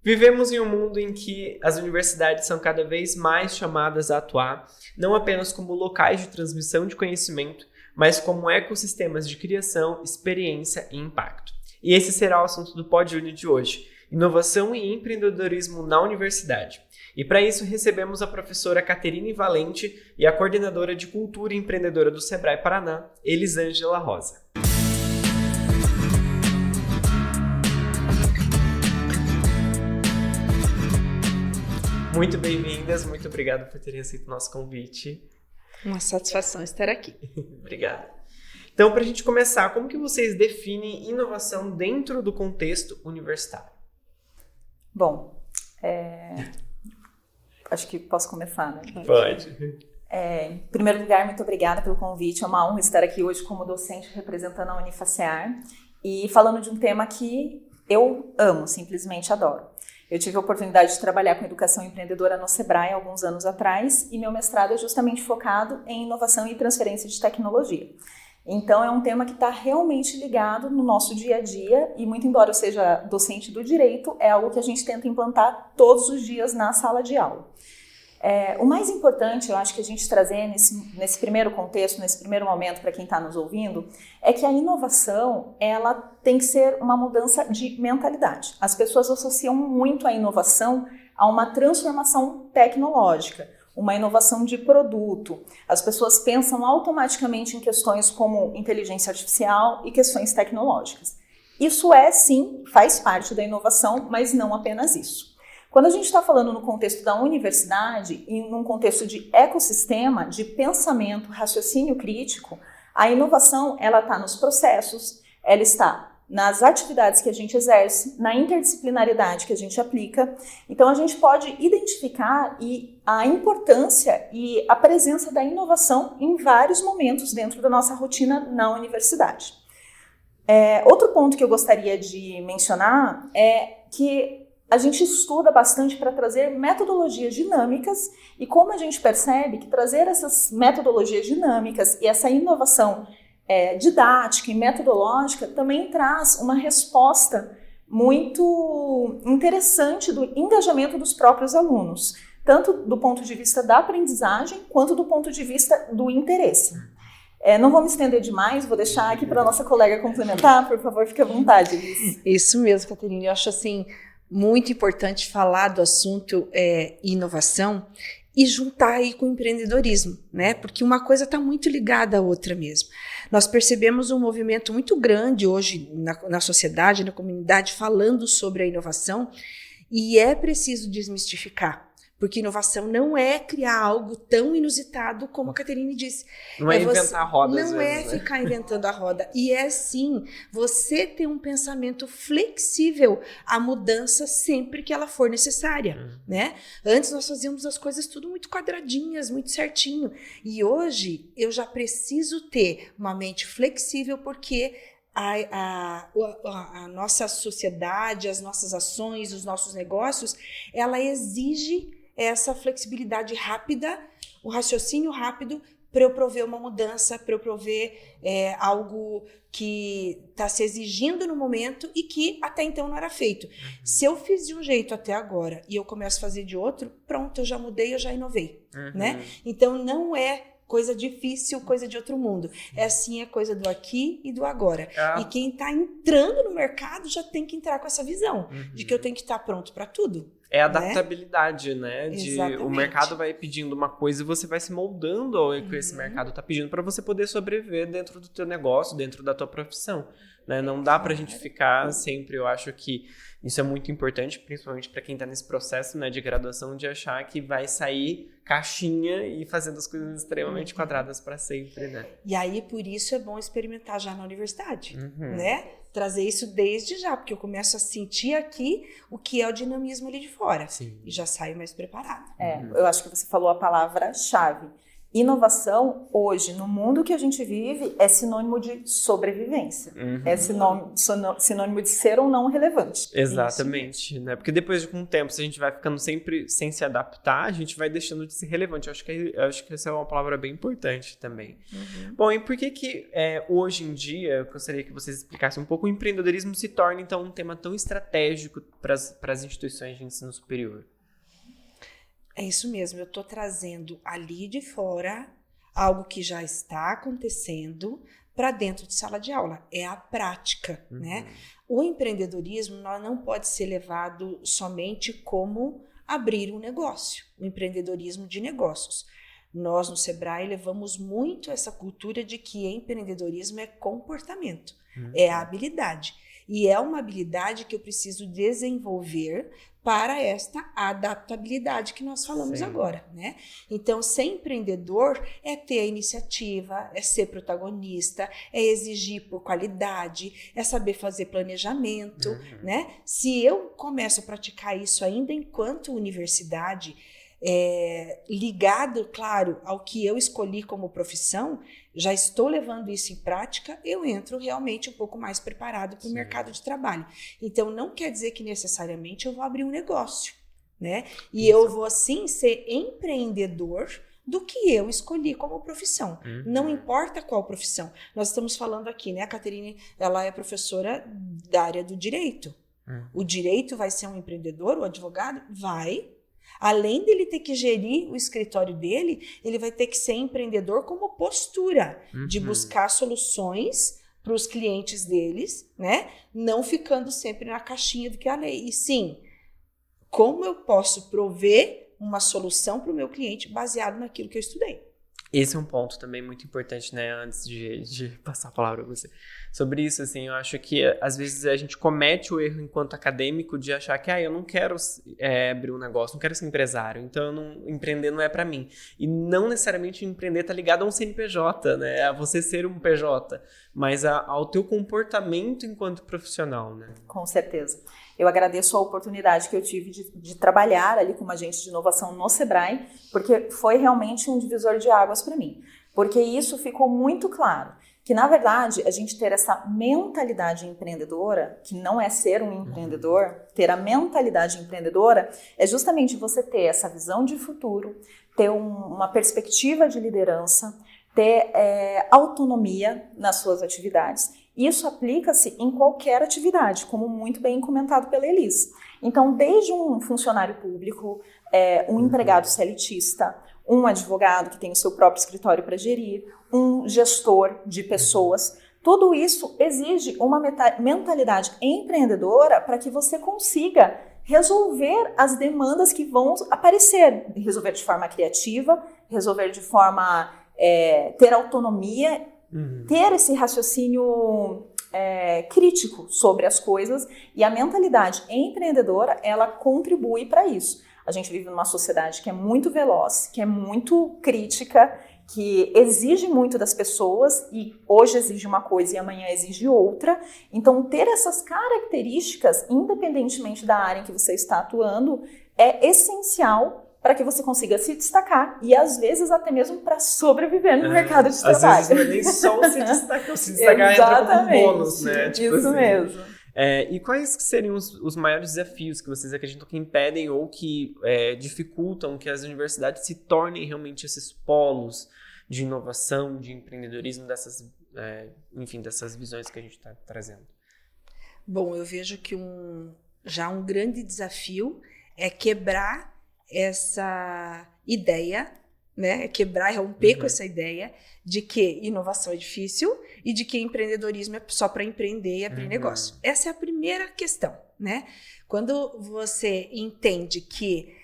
Vivemos em um mundo em que as universidades são cada vez mais chamadas a atuar, não apenas como locais de transmissão de conhecimento, mas como ecossistemas de criação, experiência e impacto. E esse será o assunto do PodUni de hoje, inovação e empreendedorismo na universidade. E para isso recebemos a professora Caterine Valente e a coordenadora de Cultura e Empreendedora do Sebrae Paraná, Elisângela Rosa. Muito bem-vindas, muito obrigado por terem aceito o nosso convite. Uma satisfação estar aqui. Obrigado. Então, para a gente começar, como que vocês definem inovação dentro do contexto universitário? Bom, acho que posso começar, né? Pode. Em primeiro lugar, muito obrigada pelo convite. É uma honra estar aqui hoje como docente representando a Unifacear e falando de um tema que eu amo, simplesmente adoro. Eu tive a oportunidade de trabalhar com educação empreendedora no Sebrae alguns anos atrás e meu mestrado é justamente focado em inovação e transferência de tecnologia. Então é um tema que está realmente ligado no nosso dia a dia e muito embora eu seja docente do direito, é algo que a gente tenta implantar todos os dias na sala de aula. O mais importante, eu acho que a gente trazer nesse primeiro contexto, nesse primeiro momento para quem está nos ouvindo, é que a inovação ela tem que ser uma mudança de mentalidade. As pessoas associam muito a inovação a uma transformação tecnológica, uma inovação de produto. As pessoas pensam automaticamente em questões como inteligência artificial e questões tecnológicas. Isso sim, faz parte da inovação, mas não apenas isso. Quando a gente está falando no contexto da universidade e num contexto de ecossistema, de pensamento, raciocínio crítico, a inovação ela está nos processos, ela está nas atividades que a gente exerce, na interdisciplinaridade que a gente aplica. Então a gente pode identificar a importância e a presença da inovação em vários momentos dentro da nossa rotina na universidade. Outro ponto que eu gostaria de mencionar é que a gente estuda bastante para trazer metodologias dinâmicas e como a gente percebe que trazer essas metodologias dinâmicas e essa inovação didática e metodológica também traz uma resposta muito interessante do engajamento dos próprios alunos, tanto do ponto de vista da aprendizagem quanto do ponto de vista do interesse. Não vou me estender demais, vou deixar aqui para a nossa colega complementar, por favor, fique à vontade, Liz. Isso mesmo, Caterine, eu acho assim muito importante falar do assunto inovação e juntar aí com o empreendedorismo, né? Porque uma coisa está muito ligada à outra mesmo. Nós percebemos um movimento muito grande hoje na sociedade, na comunidade, falando sobre a inovação e é preciso desmistificar. Porque inovação não é criar algo tão inusitado como a Caterine disse. Não é inventar a roda, não é ficar inventando a roda. E sim, você ter um pensamento flexível à mudança sempre que ela for necessária, né? Antes nós fazíamos as coisas tudo muito quadradinhas, muito certinho. E hoje eu já preciso ter uma mente flexível porque a nossa sociedade, as nossas ações, os nossos negócios, ela exige essa flexibilidade rápida, o raciocínio rápido para eu prover uma mudança, para eu prover algo que está se exigindo no momento e que até então não era feito. Se eu fiz de um jeito até agora e eu começo a fazer de outro, pronto, eu já mudei, eu já inovei, né? Então não é coisa difícil, coisa de outro mundo. É coisa do aqui e do agora. E quem está entrando no mercado já tem que entrar com essa visão de que eu tenho que estar pronto para tudo. É a adaptabilidade, né? Exatamente. O mercado vai pedindo uma coisa e você vai se moldando ao que esse mercado está pedindo para você poder sobreviver dentro do teu negócio, dentro da tua profissão. Né? Não dá pra gente ficar sempre, eu acho que isso é muito importante, principalmente para quem está nesse processo, né, de graduação, de achar que vai sair caixinha e fazendo as coisas extremamente quadradas para sempre, né? E aí, por isso é bom experimentar já na universidade, né? Trazer isso desde já, porque eu começo a sentir aqui o que é o dinamismo ali de fora. Sim. E já saio mais preparada. Eu acho que você falou a palavra-chave. Inovação, hoje, no mundo que a gente vive, é sinônimo de sobrevivência. É sinônimo de ser ou não relevante. Exatamente, né? Porque depois de um tempo, se a gente vai ficando sempre sem se adaptar, a gente vai deixando de ser relevante. Eu acho que essa é uma palavra bem importante também. Bom, e por que hoje em dia, eu gostaria que vocês explicassem um pouco, o empreendedorismo se torna, então, um tema tão estratégico para as instituições de ensino superior? É isso mesmo, eu estou trazendo ali de fora algo que já está acontecendo para dentro de sala de aula. É a prática, né? O empreendedorismo não pode ser levado somente como abrir um negócio, o empreendedorismo de negócios. Nós, no Sebrae, levamos muito essa cultura de que empreendedorismo é comportamento, é habilidade. E é uma habilidade que eu preciso desenvolver para esta adaptabilidade que nós falamos agora, né? Então, ser empreendedor é ter a iniciativa, é ser protagonista, é exigir por qualidade, é saber fazer planejamento, né? Se eu começo a praticar isso ainda enquanto universidade, ligado, claro, ao que eu escolhi como profissão, já estou levando isso em prática, eu entro realmente um pouco mais preparado para o mercado de trabalho. Então, não quer dizer que necessariamente eu vou abrir um negócio, né? E eu vou, sim, ser empreendedor do que eu escolhi como profissão. Não importa qual profissão. Nós estamos falando aqui, né? A Caterine, ela é professora da área do direito. O direito vai ser um empreendedor, o advogado vai. Além dele ter que gerir o escritório dele, ele vai ter que ser empreendedor como postura de buscar soluções para os clientes deles, né? Não ficando sempre na caixinha do que é a lei. E sim, como eu posso prover uma solução para o meu cliente baseado naquilo que eu estudei. Esse é um ponto também muito importante, né, antes de passar a palavra para você. Sobre isso, assim, eu acho que às vezes a gente comete o erro enquanto acadêmico de achar que eu não quero abrir um negócio, não quero ser empresário, então empreender não é para mim. E não necessariamente empreender tá ligado a um CNPJ, né, a você ser um PJ, mas ao teu comportamento enquanto profissional, né? Com certeza. Eu agradeço a oportunidade que eu tive de trabalhar ali como agente de inovação no Sebrae, porque foi realmente um divisor de águas para mim. Porque isso ficou muito claro, que na verdade a gente ter essa mentalidade empreendedora, que não é ser um empreendedor, ter a mentalidade empreendedora é justamente você ter essa visão de futuro, ter uma perspectiva de liderança, ter autonomia nas suas atividades. Isso aplica-se em qualquer atividade, como muito bem comentado pela Elis. Então, desde um funcionário público, um empregado seletista, um advogado que tem o seu próprio escritório para gerir, um gestor de pessoas, tudo isso exige uma mentalidade empreendedora para que você consiga resolver as demandas que vão aparecer, resolver de forma criativa, resolver de forma ter autonomia, ter esse raciocínio crítico sobre as coisas, e a mentalidade empreendedora, ela contribui para isso. A gente vive numa sociedade que é muito veloz, que é muito crítica, que exige muito das pessoas, e hoje exige uma coisa e amanhã exige outra. Então, ter essas características, independentemente da área em que você está atuando, é essencial para que você consiga se destacar e, às vezes, até mesmo para sobreviver no mercado de trabalho. Às vezes não é nem só se destacar entra como bônus, né? Tipo isso assim. mesmo. E quais seriam os maiores desafios que vocês acreditam que impedem ou que dificultam que as universidades se tornem realmente esses polos de inovação, de empreendedorismo, dessas visões que a gente está trazendo? Bom, eu vejo que já um grande desafio é quebrar essa ideia, né? Quebrar, romper com essa ideia de que inovação é difícil e de que empreendedorismo é só para empreender e abrir negócio. Essa é a primeira questão, né? Quando você entende que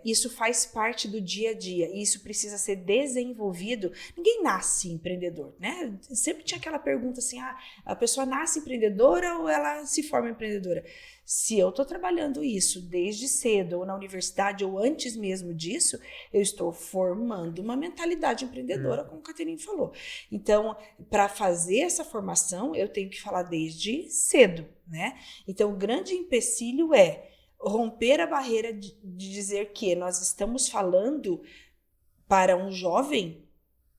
isso faz parte do dia a dia e isso precisa ser desenvolvido, ninguém nasce empreendedor, né? Sempre tinha aquela pergunta assim, a pessoa nasce empreendedora ou ela se forma empreendedora? Se eu estou trabalhando isso desde cedo, ou na universidade, ou antes mesmo disso, eu estou formando uma mentalidade empreendedora, como a Caterine falou. Então, para fazer essa formação, eu tenho que falar desde cedo, né? Então, o grande empecilho é romper a barreira de dizer que nós estamos falando para um jovem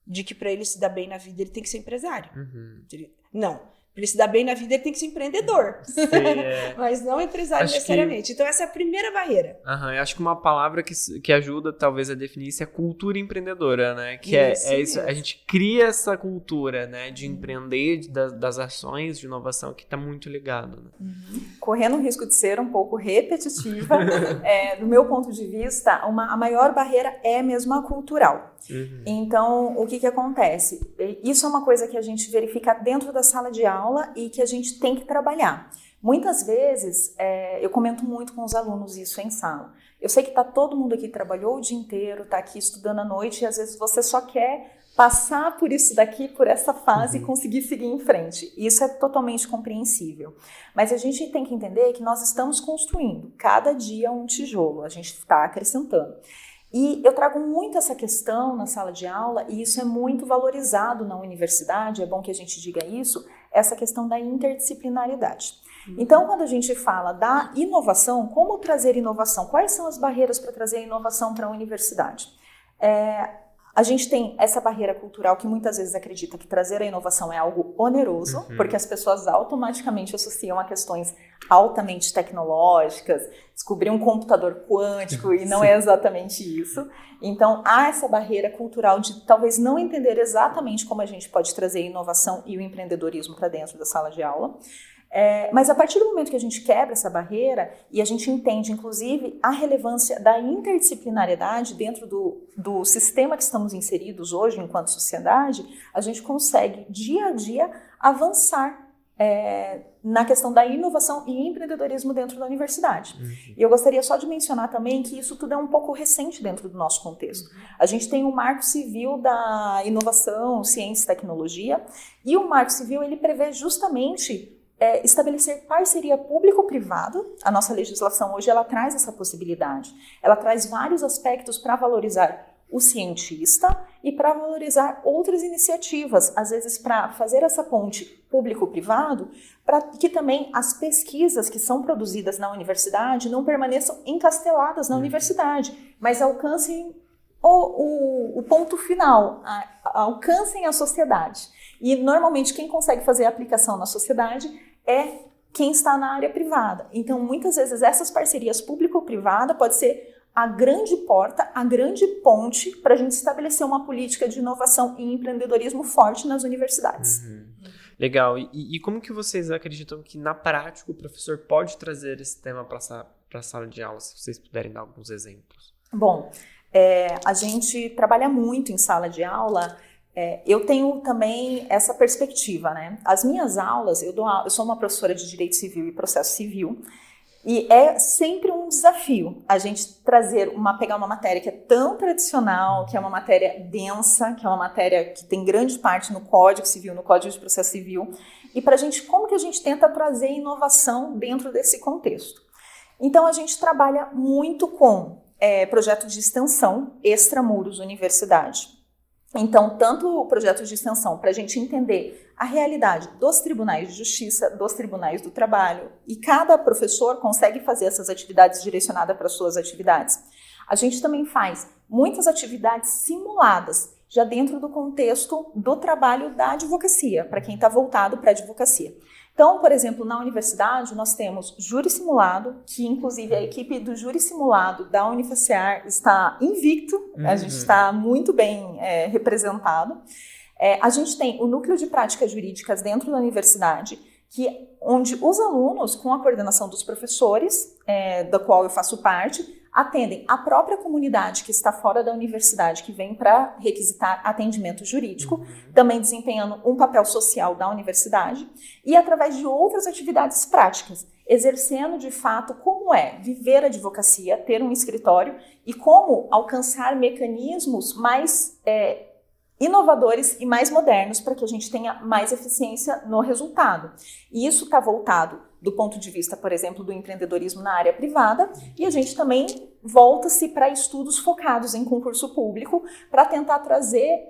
de que para ele se dar bem na vida ele tem que ser empresário. Não, para ele se dar bem na vida ele tem que ser empreendedor. Sim, Mas não empresário necessariamente. Então essa é a primeira barreira. Eu acho que uma palavra que ajuda talvez a definir isso é cultura empreendedora, né? Que é isso, a gente cria essa cultura, né, de empreender, das ações de inovação que está muito ligado. Né? Correndo o risco de ser um pouco repetitiva, do meu ponto de vista, a maior barreira é mesmo a cultural. Então, o que acontece? Isso é uma coisa que a gente verifica dentro da sala de aula e que a gente tem que trabalhar. Muitas vezes, eu comento muito com os alunos isso em sala. Eu sei que todo mundo aqui trabalhou o dia inteiro, está aqui estudando à noite e às vezes você só quer passar por isso daqui, por essa fase e conseguir seguir em frente. Isso é totalmente compreensível. Mas a gente tem que entender que nós estamos construindo cada dia um tijolo, a gente está acrescentando. E eu trago muito essa questão na sala de aula, e isso é muito valorizado na universidade, é bom que a gente diga isso, essa questão da interdisciplinaridade. Então, quando a gente fala da inovação, como trazer inovação? Quais são as barreiras para trazer inovação para a universidade? A gente tem essa barreira cultural que muitas vezes acredita que trazer a inovação é algo oneroso, porque as pessoas automaticamente associam a questões altamente tecnológicas, descobrir um computador quântico e não é exatamente isso. Então, há essa barreira cultural de talvez não entender exatamente como a gente pode trazer a inovação e o empreendedorismo para dentro da sala de aula. Mas a partir do momento que a gente quebra essa barreira e a gente entende, inclusive, a relevância da interdisciplinariedade dentro do sistema que estamos inseridos hoje enquanto sociedade, a gente consegue, dia a dia, avançar na questão da inovação e empreendedorismo dentro da universidade. E eu gostaria só de mencionar também que isso tudo é um pouco recente dentro do nosso contexto. A gente tem o Marco Civil da Inovação, Ciência e Tecnologia, e o Marco Civil ele prevê justamente estabelecer parceria público-privado. A nossa legislação hoje ela traz essa possibilidade. Ela traz vários aspectos para valorizar o cientista e para valorizar outras iniciativas, às vezes para fazer essa ponte público-privado, para que também as pesquisas que são produzidas na universidade não permaneçam encasteladas na universidade, mas alcancem o ponto final, alcancem a sociedade. E normalmente quem consegue fazer a aplicação na sociedade é quem está na área privada. Então, muitas vezes, essas parcerias público-privada pode ser a grande porta, a grande ponte para a gente estabelecer uma política de inovação e empreendedorismo forte nas universidades. Legal. E como que vocês acreditam que, na prática, o professor pode trazer esse tema para a sala de aula, se vocês puderem dar alguns exemplos? Bom, a gente trabalha muito em sala de aula. Eu tenho também essa perspectiva, né? As minhas aulas, eu sou uma professora de Direito Civil e Processo Civil, e é sempre um desafio a gente pegar uma matéria que é tão tradicional, que é uma matéria densa, que é uma matéria que tem grande parte no Código Civil, no Código de Processo Civil, e como que a gente tenta trazer inovação dentro desse contexto? Então, a gente trabalha muito com projetos de extensão extramuros universidade. Então, tanto o projeto de extensão para a gente entender a realidade dos tribunais de justiça, dos tribunais do trabalho, e cada professor consegue fazer essas atividades direcionadas para suas atividades. A gente também faz muitas atividades simuladas, já dentro do contexto do trabalho da advocacia, para quem está voltado para a advocacia. Então, por exemplo, na universidade nós temos júri simulado, que inclusive a equipe do júri simulado da Unifacear está invicto, a gente está muito bem representado. A gente tem o núcleo de práticas jurídicas dentro da universidade, onde os alunos, com a coordenação dos professores, da qual eu faço parte, atendem a própria comunidade que está fora da universidade, que vem para requisitar atendimento jurídico, também desempenhando um papel social da universidade, e através de outras atividades práticas, exercendo de fato como é viver a advocacia, ter um escritório e como alcançar mecanismos mais inovadores e mais modernos para que a gente tenha mais eficiência no resultado. E isso está voltado do ponto de vista, por exemplo, do empreendedorismo na área privada, e a gente também volta-se para estudos focados em concurso público para tentar trazer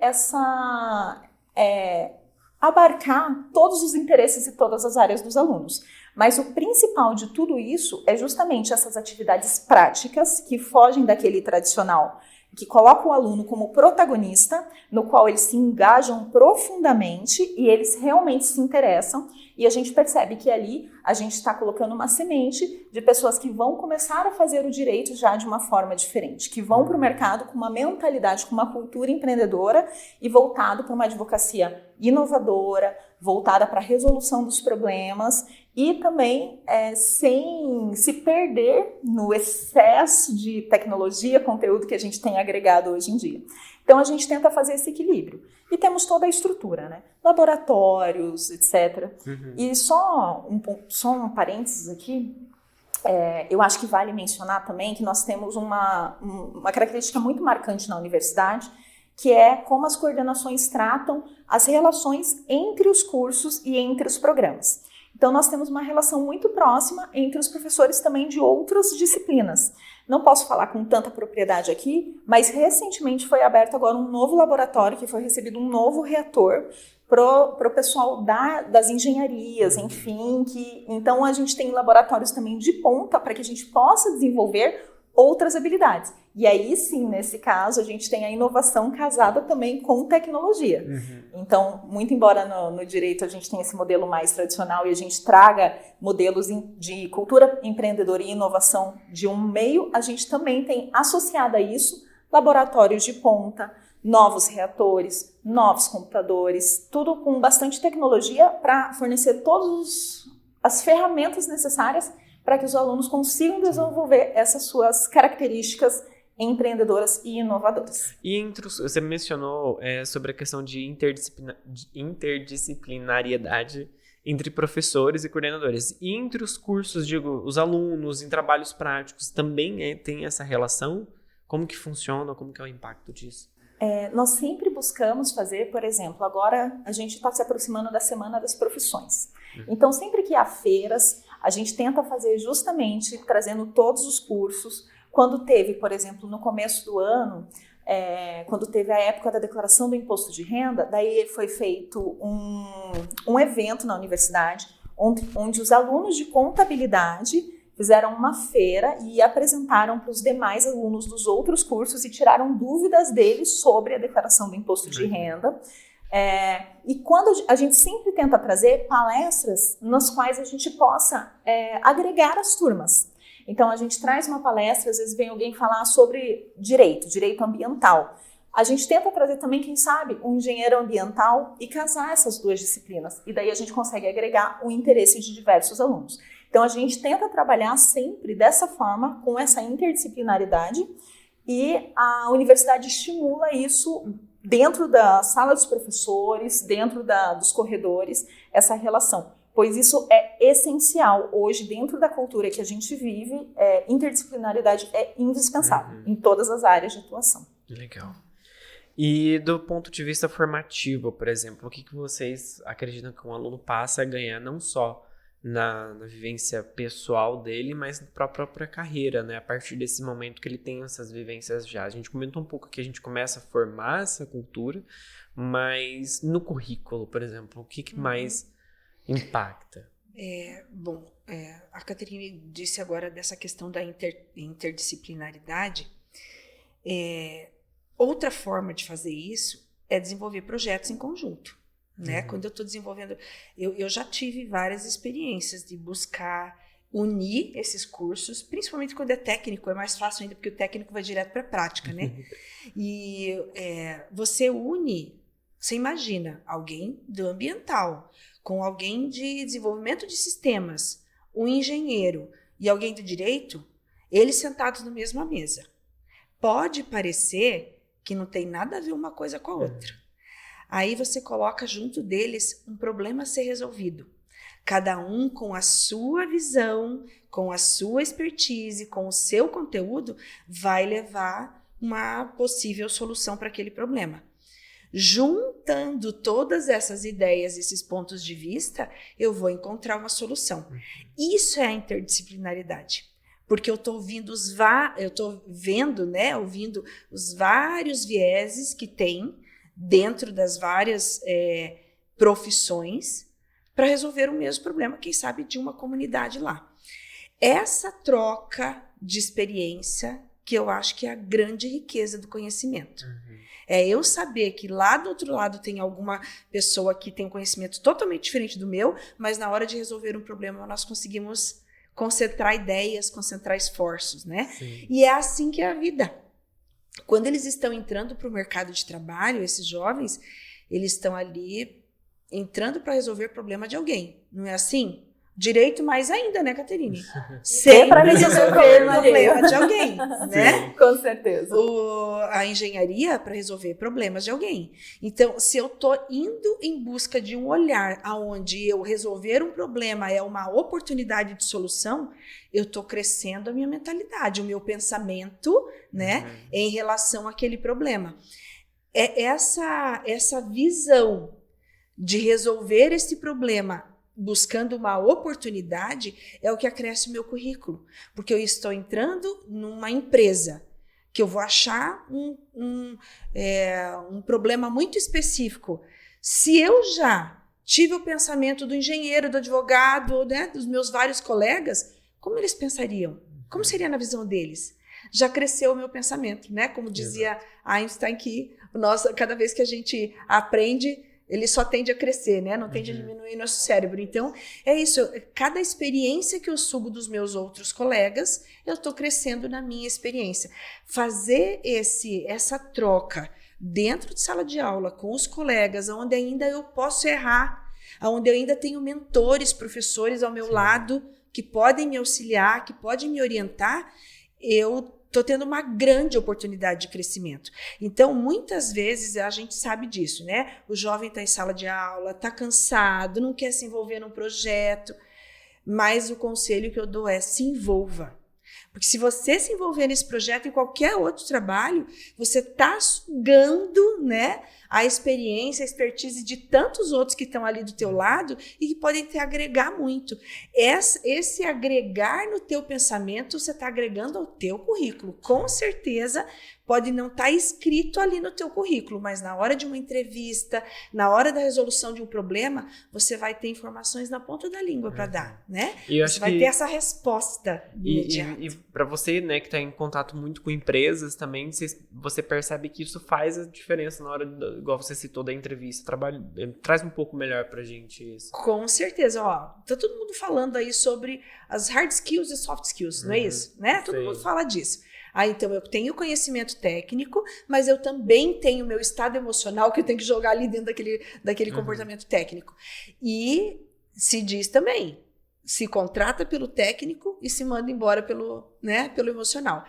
abarcar todos os interesses e todas as áreas dos alunos. Mas o principal de tudo isso é justamente essas atividades práticas que fogem daquele tradicional que coloca o aluno como protagonista, no qual eles se engajam profundamente e eles realmente se interessam. E a gente percebe que ali a gente está colocando uma semente de pessoas que vão começar a fazer o direito já de uma forma diferente, que vão para o mercado com uma mentalidade, com uma cultura empreendedora e voltado para uma advocacia inovadora, voltada para a resolução dos problemas e também sem se perder no excesso de tecnologia, conteúdo que a gente tem agregado hoje em dia. Então a gente tenta fazer esse equilíbrio. E temos toda a estrutura, né? Laboratórios, etc. E só um parênteses aqui, eu acho que vale mencionar também que nós temos uma característica muito marcante na universidade, que é como as coordenações tratam as relações entre os cursos e entre os programas. Então, nós temos uma relação muito próxima entre os professores também de outras disciplinas. Não posso falar com tanta propriedade aqui, mas recentemente foi aberto agora um novo laboratório, que foi recebido um novo reator para o pessoal das engenharias, enfim. Então, a gente tem laboratórios também de ponta para que a gente possa desenvolver outras habilidades. E aí sim, nesse caso, a gente tem a inovação casada também com tecnologia. Então, muito embora no direito a gente tenha esse modelo mais tradicional e a gente traga modelos de cultura empreendedora e inovação de um meio, a gente também tem associado a isso laboratórios de ponta, novos reatores, novos computadores, tudo com bastante tecnologia para fornecer todas as ferramentas necessárias para que os alunos consigam desenvolver essas suas características empreendedoras e inovadoras. E você mencionou sobre a questão de interdisciplinariedade entre professores e coordenadores. E entre os cursos, digo, os alunos em trabalhos práticos também tem essa relação? Como que funciona? Como que é o impacto disso? Nós sempre buscamos fazer, por exemplo, agora a gente está se aproximando da Semana das Profissões. Então, sempre que há feiras, a gente tenta fazer justamente trazendo todos os cursos. Quando teve, por exemplo, no começo do ano, quando teve a época da declaração do imposto de renda, daí foi feito um evento na universidade, onde os alunos de contabilidade fizeram uma feira e apresentaram para os demais alunos dos outros cursos e tiraram dúvidas deles sobre a declaração do imposto de renda. E quando a gente sempre tenta trazer palestras nas quais a gente possa agregar as turmas. Então, a gente traz uma palestra, às vezes vem alguém falar sobre direito ambiental. A gente tenta trazer também, quem sabe, um engenheiro ambiental e casar essas duas disciplinas. E daí a gente consegue agregar o interesse de diversos alunos. Então, a gente tenta trabalhar sempre dessa forma, com essa interdisciplinaridade, e a universidade estimula isso dentro da sala dos professores, dentro dos corredores, essa relação. Pois isso é essencial hoje, dentro da cultura que a gente vive, interdisciplinaridade é indispensável em todas as áreas de atuação. Legal. E do ponto de vista formativo, por exemplo, o que vocês acreditam que um aluno passa a ganhar não só na vivência pessoal dele, mas para a própria carreira, né? A partir desse momento que ele tem essas vivências já. A gente comentou um pouco que a gente começa a formar essa cultura, mas no currículo, por exemplo, o que mais impacta? A Caterine disse agora dessa questão da interdisciplinaridade. Outra forma de fazer isso é desenvolver projetos em conjunto. Né? Quando eu estou desenvolvendo, eu já tive várias experiências de buscar unir esses cursos, principalmente quando é técnico, é mais fácil ainda, porque o técnico vai direto para a prática, né? E você une, você imagina, alguém do ambiental, com alguém de desenvolvimento de sistemas, um engenheiro e alguém do direito, eles sentados na mesma mesa. Pode parecer que não tem nada a ver uma coisa com a outra. Aí você coloca junto deles um problema a ser resolvido. Cada um com a sua visão, com a sua expertise, com o seu conteúdo, vai levar uma possível solução para aquele problema. Juntando todas essas ideias, esses pontos de vista, eu vou encontrar uma solução. Isso é a interdisciplinaridade. Porque eu estou ouvindo ouvindo os vários vieses que tem dentro das várias profissões para resolver o mesmo problema, quem sabe, de uma comunidade lá. Essa troca de experiência que eu acho que é a grande riqueza do conhecimento. É eu saber que lá do outro lado tem alguma pessoa que tem um conhecimento totalmente diferente do meu, mas na hora de resolver um problema nós conseguimos concentrar ideias, concentrar esforços, né? Sim. E é assim que é a vida. Quando eles estão entrando para o mercado de trabalho, esses jovens, eles estão ali entrando para resolver o problema de alguém. Não é assim? Direito mais ainda, né, Caterine? Sempre para resolver o problema de alguém, né? Sim. Com certeza. A engenharia para resolver problemas de alguém. Então, se eu estou indo em busca de um olhar onde eu resolver um problema é uma oportunidade de solução, eu estou crescendo a minha mentalidade, o meu pensamento, né, em relação àquele problema. É essa visão de resolver esse problema buscando uma oportunidade é o que acresce o meu currículo. Porque eu estou entrando numa empresa que eu vou achar um problema muito específico. Se eu já tive o pensamento do engenheiro, do advogado, né, dos meus vários colegas, como eles pensariam? Como seria na visão deles? Já cresceu o meu pensamento, né? Como dizia Einstein, que cada vez que a gente aprende, ele só tende a crescer, né? Não tende a diminuir nosso cérebro. Então, é isso. Cada experiência que eu subo dos meus outros colegas, eu estou crescendo na minha experiência. Fazer essa troca dentro de sala de aula com os colegas, onde ainda eu posso errar, onde eu ainda tenho mentores, professores ao meu lado, que podem me auxiliar, que podem me orientar, eu estou tendo uma grande oportunidade de crescimento. Então, muitas vezes, a gente sabe disso, né? O jovem está em sala de aula, está cansado, não quer se envolver num projeto, mas o conselho que eu dou é: se envolva. Porque se você se envolver nesse projeto, em qualquer outro trabalho, você está sugando, né, a experiência, a expertise de tantos outros que estão ali do teu lado e que podem te agregar muito. Esse agregar no teu pensamento, você está agregando ao teu currículo. Com certeza, pode não estar escrito ali no teu currículo, mas na hora de uma entrevista, na hora da resolução de um problema, você vai ter informações na ponta da língua para dar, né? E eu você acho vai que ter essa resposta imediata. E para você, né, que está em contato muito com empresas também, você percebe que isso faz a diferença na hora, igual você citou, da entrevista. Traz um pouco melhor pra gente isso. Com certeza, ó. Tá todo mundo falando aí sobre as hard skills e soft skills, não é isso? Né? Todo mundo fala disso. Então eu tenho conhecimento técnico, mas eu também tenho meu estado emocional que eu tenho que jogar ali dentro daquele comportamento técnico. E se diz também, se contrata pelo técnico e se manda embora pelo emocional.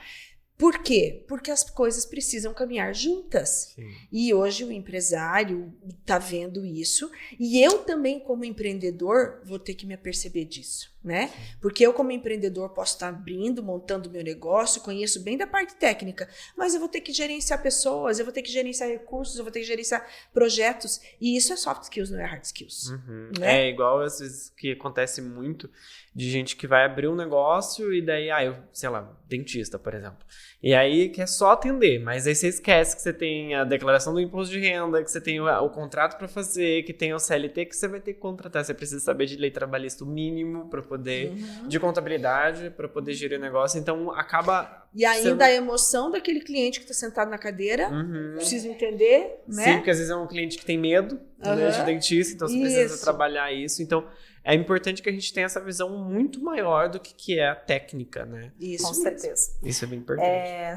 Por quê? Porque as coisas precisam caminhar juntas. Sim. E hoje o empresário está vendo isso. E eu também, como empreendedor, vou ter que me aperceber disso, né? Porque eu, como empreendedor, posso estar abrindo, montando meu negócio, conheço bem da parte técnica, mas eu vou ter que gerenciar pessoas, eu vou ter que gerenciar recursos, eu vou ter que gerenciar projetos. E isso é soft skills, não é hard skills. Né? É igual, às vezes, que acontece muito de gente que vai abrir um negócio e daí, sei lá, dentista, por exemplo. E aí quer só atender, mas aí você esquece que você tem a declaração do imposto de renda, que você tem o contrato para fazer, que tem o CLT que você vai ter que contratar. Você precisa saber de lei trabalhista o mínimo para poder, de contabilidade, para poder gerir o negócio. Então acaba... E ainda a emoção daquele cliente que está sentado na cadeira, precisa entender, né? Sim, porque às vezes é um cliente que tem medo, né, de dentista, então você precisa trabalhar isso. Então é importante que a gente tenha essa visão muito maior do que é a técnica, né? Isso. Com certeza. Isso é bem importante.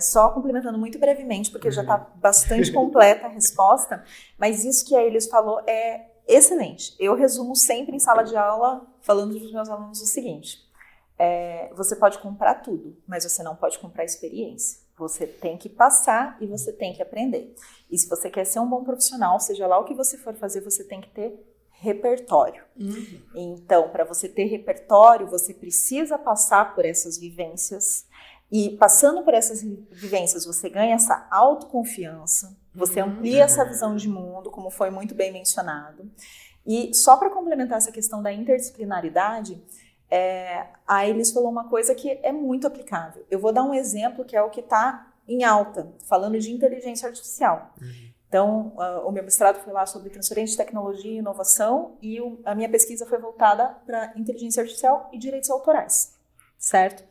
Só complementando muito brevemente, porque já está bastante completa a resposta, mas isso que a Elis falou é excelente. Eu resumo sempre em sala de aula, falando para os meus alunos o seguinte: você pode comprar tudo, mas você não pode comprar experiência. Você tem que passar e você tem que aprender. E se você quer ser um bom profissional, seja lá o que você for fazer, você tem que ter repertório. Então, para você ter repertório, você precisa passar por essas vivências. E passando por essas vivências, você ganha essa autoconfiança, você amplia essa visão de mundo, como foi muito bem mencionado. E só para complementar essa questão da interdisciplinaridade, a Elis falou uma coisa que é muito aplicável. Eu vou dar um exemplo que é o que está em alta, falando de inteligência artificial. Então, o meu mestrado foi lá sobre transferência de tecnologia e inovação e a minha pesquisa foi voltada para inteligência artificial e direitos autorais, certo?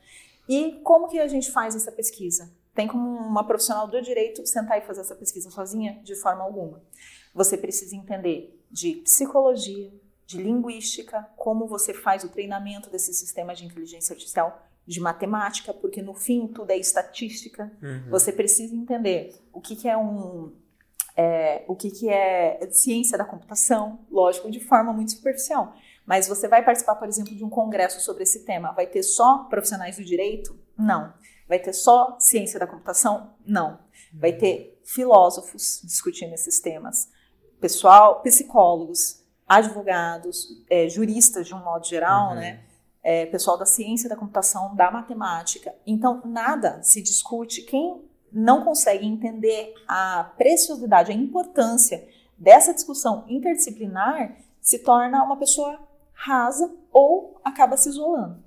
E como que a gente faz essa pesquisa? tem como uma profissional do direito sentar e fazer essa pesquisa sozinha? De forma alguma. Você precisa entender de psicologia, de linguística, como você faz o treinamento desse sistema de inteligência artificial, de matemática, porque no fim tudo é estatística. Você precisa entender o que é ciência da computação, lógico, de forma muito superficial. Mas você vai participar, por exemplo, de um congresso sobre esse tema. Vai ter só profissionais do direito? Não. Vai ter só ciência da computação? Não. Vai ter filósofos discutindo esses temas, psicólogos, advogados, juristas de um modo geral, né? Pessoal da ciência da computação, da matemática. Então, nada se discute. Quem não consegue entender a preciosidade, a importância dessa discussão interdisciplinar, se torna uma pessoa rasa ou acaba se isolando.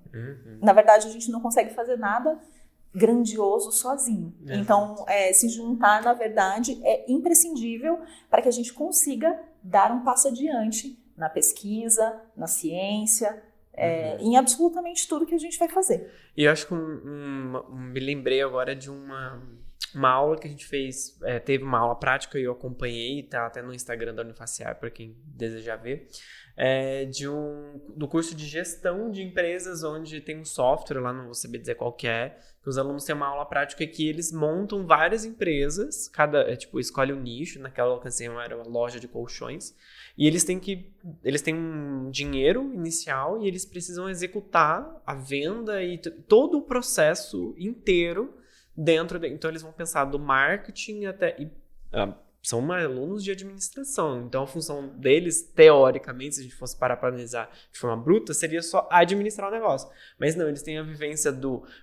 Na verdade, a gente não consegue fazer nada grandioso sozinho. Então, se juntar, na verdade, é imprescindível para que a gente consiga dar um passo adiante na pesquisa, na ciência, em absolutamente tudo que a gente vai fazer. E eu acho que me lembrei agora de uma aula que a gente fez, teve uma aula prática e eu acompanhei, tá até no Instagram da Unifaciar, para quem desejar ver, do curso de gestão de empresas, onde tem um software lá, não vou saber dizer qual que é, que os alunos têm uma aula prática que eles montam várias empresas, escolhe um nicho, naquela ocasião era uma loja de colchões, e eles têm um dinheiro inicial e eles precisam executar a venda e todo o processo inteiro então eles vão pensar do marketing são alunos de administração, então a função deles, teoricamente, se a gente fosse parar para analisar de forma bruta, seria só administrar o negócio. Mas não, eles têm a vivência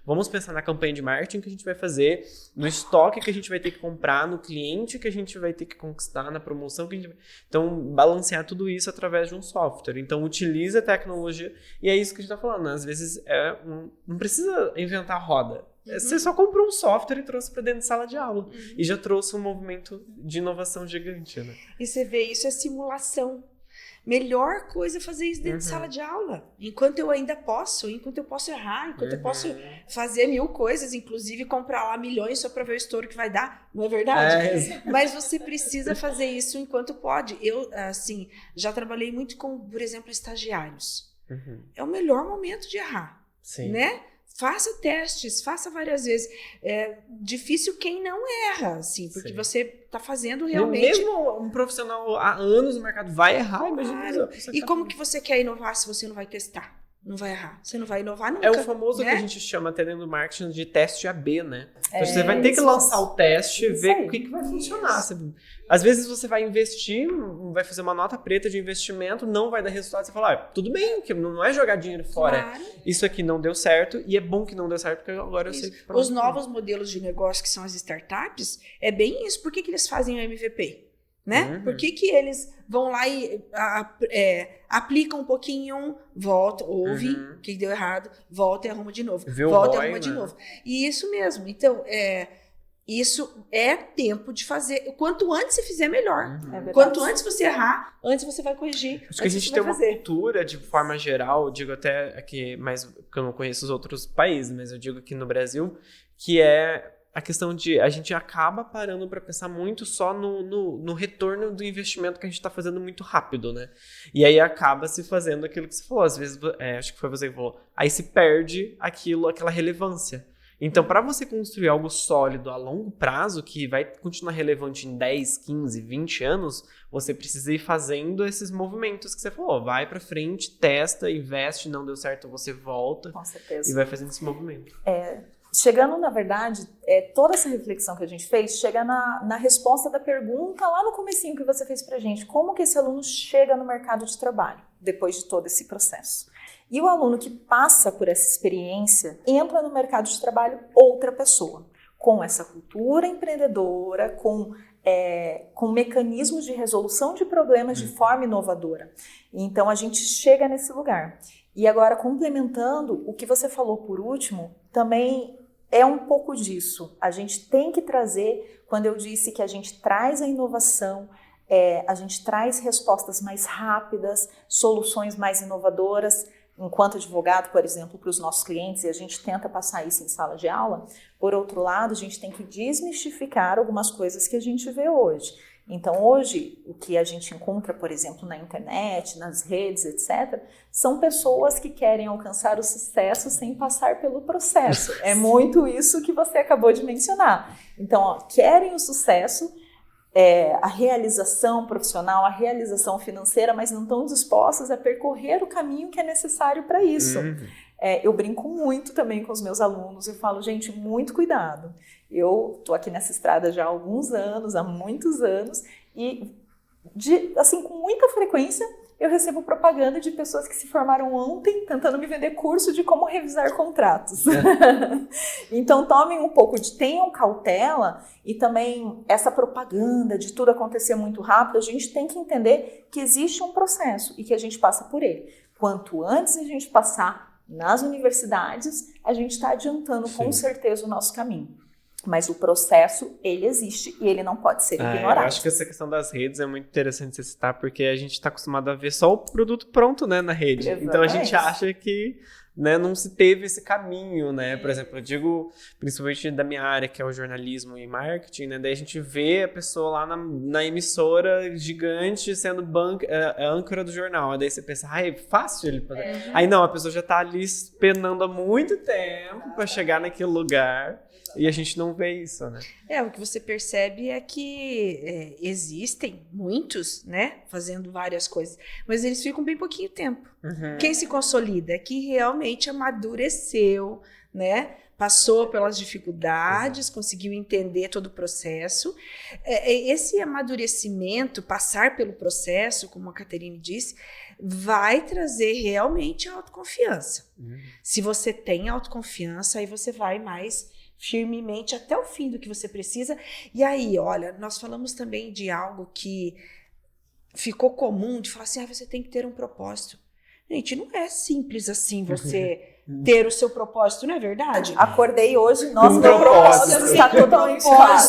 vamos pensar na campanha de marketing que a gente vai fazer, no estoque que a gente vai ter que comprar, no cliente que a gente vai ter que conquistar, na promoção que a gente vai... Então, balancear tudo isso através de um software. Então, utiliza a tecnologia, e é isso que a gente está falando, né? Às vezes não precisa inventar roda. Você só comprou um software e trouxe para dentro de sala de aula. E já trouxe um movimento de inovação gigante, né? E você vê, isso é simulação. Melhor coisa é fazer isso dentro de sala de aula. Enquanto eu posso errar, enquanto eu posso fazer 1000 coisas, inclusive comprar lá milhões só para ver o estouro que vai dar. Não é verdade? Mas você precisa fazer isso enquanto pode. Eu, assim, já trabalhei muito com, por exemplo, estagiários. É o melhor momento de errar. Sim. Né? Faça testes, faça várias vezes. É difícil quem não erra, assim, porque você está fazendo realmente... E mesmo um profissional há anos no mercado vai errar, imagina. E como que você quer inovar se você não vai testar? Não vai errar. Você não vai inovar nunca. É o famoso, né, que a gente chama até dentro do marketing de teste AB, né? Então você vai ter que lançar o teste e ver o que vai funcionar. Às vezes você vai investir, vai fazer uma nota preta de investimento, não vai dar resultado, você fala, tudo bem, que não é jogar dinheiro fora. Claro. Isso aqui não deu certo, e é bom que não deu certo, porque agora eu sei que... Os novos modelos de negócio, que são as startups, é bem isso. Por que eles fazem o MVP? Né? Por que eles vão lá e aplicam um pouquinho, volta, ouve que deu errado, volta e arruma de novo. Volta e arruma de novo. E isso mesmo. Então, isso é tempo de fazer. Quanto antes você fizer, melhor. Quanto antes você errar, antes você vai corrigir. Acho que a gente tem uma cultura, de forma geral, digo até aqui, mas porque eu não conheço os outros países, mas eu digo aqui no Brasil, que é a questão de a gente acaba parando para pensar muito só no retorno do investimento que a gente está fazendo muito rápido, né? E aí acaba se fazendo aquilo que você falou. Às vezes, acho que foi você que falou, aí se perde aquela relevância. Então, para você construir algo sólido a longo prazo, que vai continuar relevante em 10, 15, 20 anos, você precisa ir fazendo esses movimentos que você falou. Vai para frente, testa, investe, não deu certo, você volta. Com certeza. E vai fazendo esse movimento. Chegando, na verdade, toda essa reflexão que a gente fez chega na resposta da pergunta lá no comecinho que você fez pra gente. Como que esse aluno chega no mercado de trabalho depois de todo esse processo? E o aluno que passa por essa experiência entra no mercado de trabalho outra pessoa, com essa cultura empreendedora, com mecanismos de resolução de problemas de forma inovadora. Então, a gente chega nesse lugar. E agora, complementando, o que você falou por último, também é um pouco disso. A gente tem que trazer, quando eu disse que a gente traz a inovação, a gente traz respostas mais rápidas, soluções mais inovadoras, enquanto advogado, por exemplo, para os nossos clientes, e a gente tenta passar isso em sala de aula. Por outro lado, a gente tem que desmistificar algumas coisas que a gente vê hoje. Então, hoje, o que a gente encontra, por exemplo, na internet, nas redes, etc., são pessoas que querem alcançar o sucesso sem passar pelo processo. É muito isso que você acabou de mencionar. Então, ó, querem o sucesso, a realização profissional, a realização financeira, mas não estão dispostos a percorrer o caminho que é necessário para isso. Eu brinco muito também com os meus alunos, eu falo, gente, muito cuidado. Eu estou aqui nessa estrada já há alguns anos, há muitos anos, e assim, com muita frequência eu recebo propaganda de pessoas que se formaram ontem tentando me vender curso de como revisar contratos. Então tenham cautela, e também essa propaganda de tudo acontecer muito rápido, a gente tem que entender que existe um processo e que a gente passa por ele. Quanto antes a gente passar nas universidades, a gente está adiantando com certeza o nosso caminho. Mas o processo, ele existe e ele não pode ser ignorado. Eu acho que essa questão das redes é muito interessante você citar, porque a gente está acostumado a ver só o produto pronto, né, na rede. Exatamente. Então a gente acha que, né, não se teve esse caminho, né? Por exemplo, eu digo principalmente da minha área, que é o jornalismo e marketing, né? Daí a gente vê a pessoa lá na emissora gigante sendo âncora do jornal. Aí daí você pensa, é fácil ele fazer. Aí não, a pessoa já está ali penando há muito tempo para chegar naquele lugar. E a gente não vê isso, né? O que você percebe é que existem muitos, né, fazendo várias coisas, mas eles ficam bem pouquinho tempo. Quem se consolida é que realmente amadureceu, né, passou pelas dificuldades, conseguiu entender todo o processo. Esse amadurecimento, passar pelo processo, como a Caterine disse, vai trazer realmente a autoconfiança. Se você tem autoconfiança, aí você vai mais firmemente até o fim do que você precisa. E aí, olha, nós falamos também de algo que ficou comum, de falar assim, você tem que ter um propósito. Gente, não é simples assim você ter o seu propósito, não é verdade? Acordei hoje, nossa, meu propósito está totalmente claro.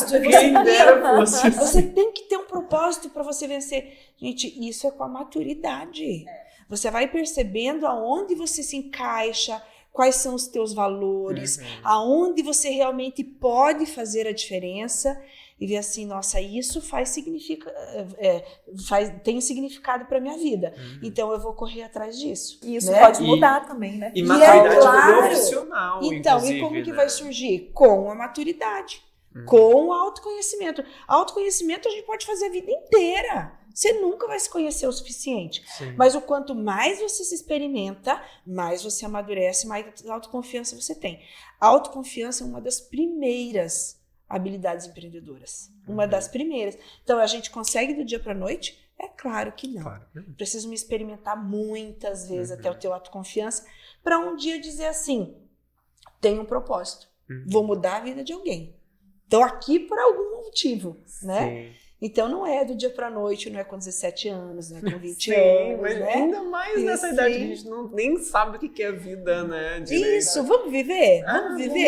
Você tem que ter um propósito para você vencer. Gente, isso é com a maturidade. Você vai percebendo aonde você se encaixa, quais são os teus valores, aonde você realmente pode fazer a diferença e ver assim, nossa, isso tem significado para minha vida. Então eu vou correr atrás disso. E isso pode mudar também, né? E maturidade profissional, então, e como que vai surgir? Com a maturidade, com o autoconhecimento. Autoconhecimento a gente pode fazer a vida inteira. Você nunca vai se conhecer o suficiente. Mas o quanto mais você se experimenta, mais você amadurece, mais autoconfiança você tem. A autoconfiança é uma das primeiras habilidades empreendedoras. Uma das primeiras. Então, a gente consegue do dia para a noite? É claro que não. Preciso me experimentar muitas vezes até eu ter autoconfiança para um dia dizer assim, tenho um propósito. Vou mudar a vida de alguém. Estou aqui por algum motivo, né? Então não é do dia pra noite, não é com 17 anos, não é com 20 anos, mas né? Ainda mais nessa idade que a gente nem sabe o que é a vida, né? Isso, vamos viver,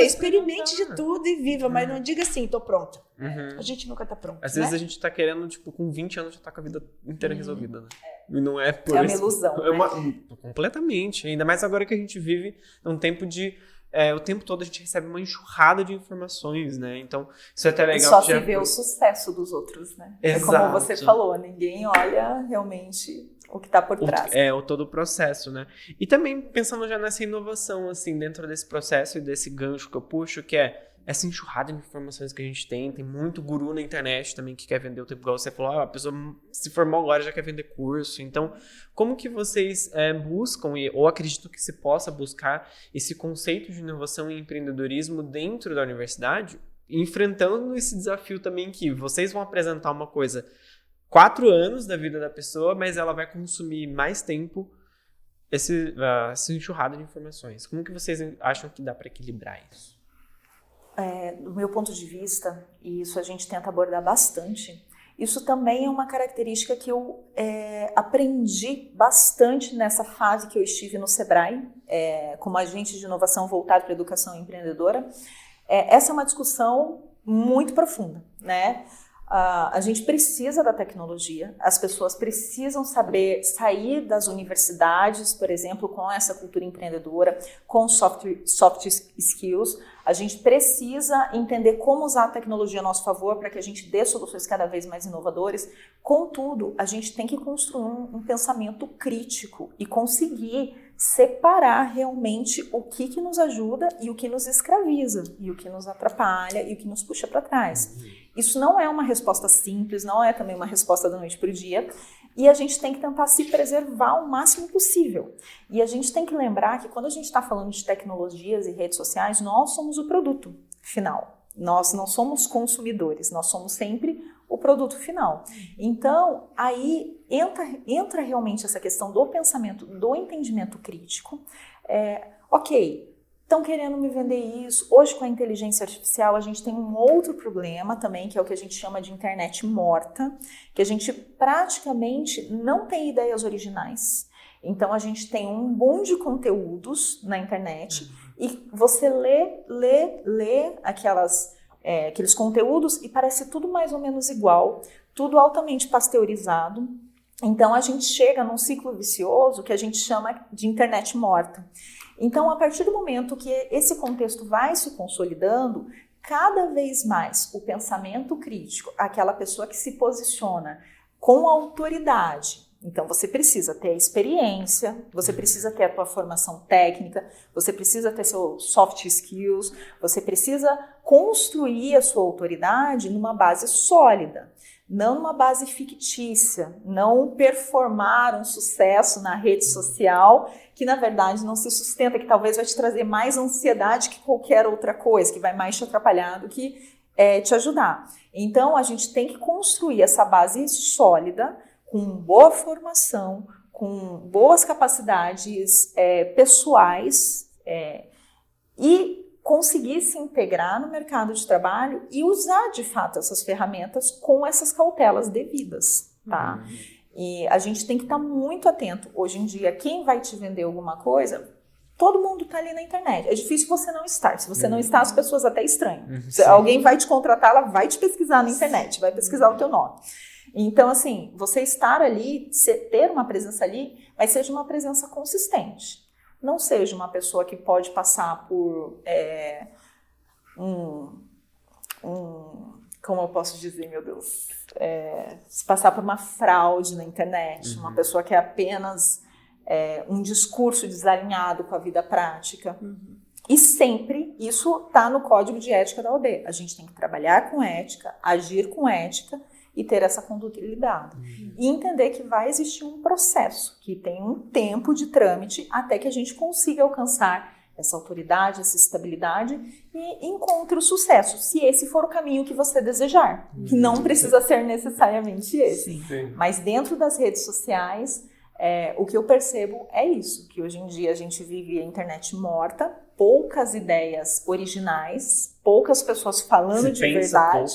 experimente de tudo e viva, mas não diga assim, tô pronta. A gente nunca tá pronto. Às vezes a gente tá querendo, com 20 anos já tá com a vida inteira resolvida, né? E não é por isso. É uma ilusão, completamente. Ainda mais agora que a gente vive num tempo de... o tempo todo a gente recebe uma enxurrada de informações, né? Então, isso é até legal. Só se vê o sucesso dos outros, né? Exato. É como você falou, ninguém olha realmente o que está por trás. Todo o processo, né? E também pensando já nessa inovação, assim, dentro desse processo e desse gancho que eu puxo, que é essa enxurrada de informações que a gente tem muito guru na internet também que quer vender o tempo, igual você falou, a pessoa se formou agora já quer vender curso. Então, como que vocês buscam, ou acreditam que se possa buscar esse conceito de inovação e empreendedorismo dentro da universidade, enfrentando esse desafio também que vocês vão apresentar uma coisa 4 anos da vida da pessoa, mas ela vai consumir mais tempo essa enxurrada de informações. Como que vocês acham que dá para equilibrar isso? Do meu ponto de vista, e isso a gente tenta abordar bastante, isso também é uma característica que eu aprendi bastante nessa fase que eu estive no Sebrae, como agente de inovação voltado para a educação empreendedora. Essa é uma discussão muito profunda, né? A gente precisa da tecnologia, as pessoas precisam saber sair das universidades, por exemplo, com essa cultura empreendedora, com soft skills. A gente precisa entender como usar a tecnologia a nosso favor para que a gente dê soluções cada vez mais inovadoras. Contudo, a gente tem que construir um pensamento crítico e conseguir separar realmente o que nos ajuda e o que nos escraviza, e o que nos atrapalha e o que nos puxa para trás. Isso não é uma resposta simples, não é também uma resposta da noite para o dia, e a gente tem que tentar se preservar o máximo possível. E a gente tem que lembrar que quando a gente está falando de tecnologias e redes sociais, nós somos o produto final. Nós não somos consumidores, nós somos sempre o produto final. Então, aí entra realmente essa questão do pensamento, do entendimento crítico. Ok, estão querendo me vender isso. Hoje, com a inteligência artificial, a gente tem um outro problema também, que é o que a gente chama de internet morta, que a gente praticamente não tem ideias originais. Então, a gente tem um boom de conteúdos na internet e você lê aqueles conteúdos e parece tudo mais ou menos igual, tudo altamente pasteurizado. Então, a gente chega num ciclo vicioso que a gente chama de internet morta. Então, a partir do momento que esse contexto vai se consolidando, cada vez mais o pensamento crítico, aquela pessoa que se posiciona com autoridade. Então, você precisa ter a experiência, você precisa ter a tua formação técnica, você precisa ter seus soft skills, você precisa construir a sua autoridade numa base sólida, não numa base fictícia, não performar um sucesso na rede social que, na verdade, não se sustenta, que talvez vai te trazer mais ansiedade que qualquer outra coisa, que vai mais te atrapalhar do que te ajudar. Então, a gente tem que construir essa base sólida, com boa formação, com boas capacidades pessoais e conseguir se integrar no mercado de trabalho e usar de fato essas ferramentas com essas cautelas devidas, tá? E a gente tem que estar muito atento. Hoje em dia, quem vai te vender alguma coisa, todo mundo está ali na internet. É difícil você não estar. Se você não está, as pessoas até estranham. Se alguém vai te contratar, ela vai te pesquisar na internet, vai pesquisar o teu nome. Então, assim, você estar ali, ter uma presença ali, mas seja uma presença consistente. Não seja uma pessoa que pode passar por como eu posso dizer, meu Deus, se passar por uma fraude na internet, uma pessoa que é apenas um discurso desalinhado com a vida prática. E sempre isso está no código de ética da OAB. A gente tem que trabalhar com ética, agir com ética e ter essa conduta ilibada. E entender que vai existir um processo, que tem um tempo de trâmite até que a gente consiga alcançar essa autoridade, essa estabilidade e encontre o sucesso, se esse for o caminho que você desejar. Que não precisa ser necessariamente esse. Sim. Mas dentro das redes sociais, o que eu percebo é isso, que hoje em dia a gente vive a internet morta, poucas ideias originais, poucas pessoas falando de verdade,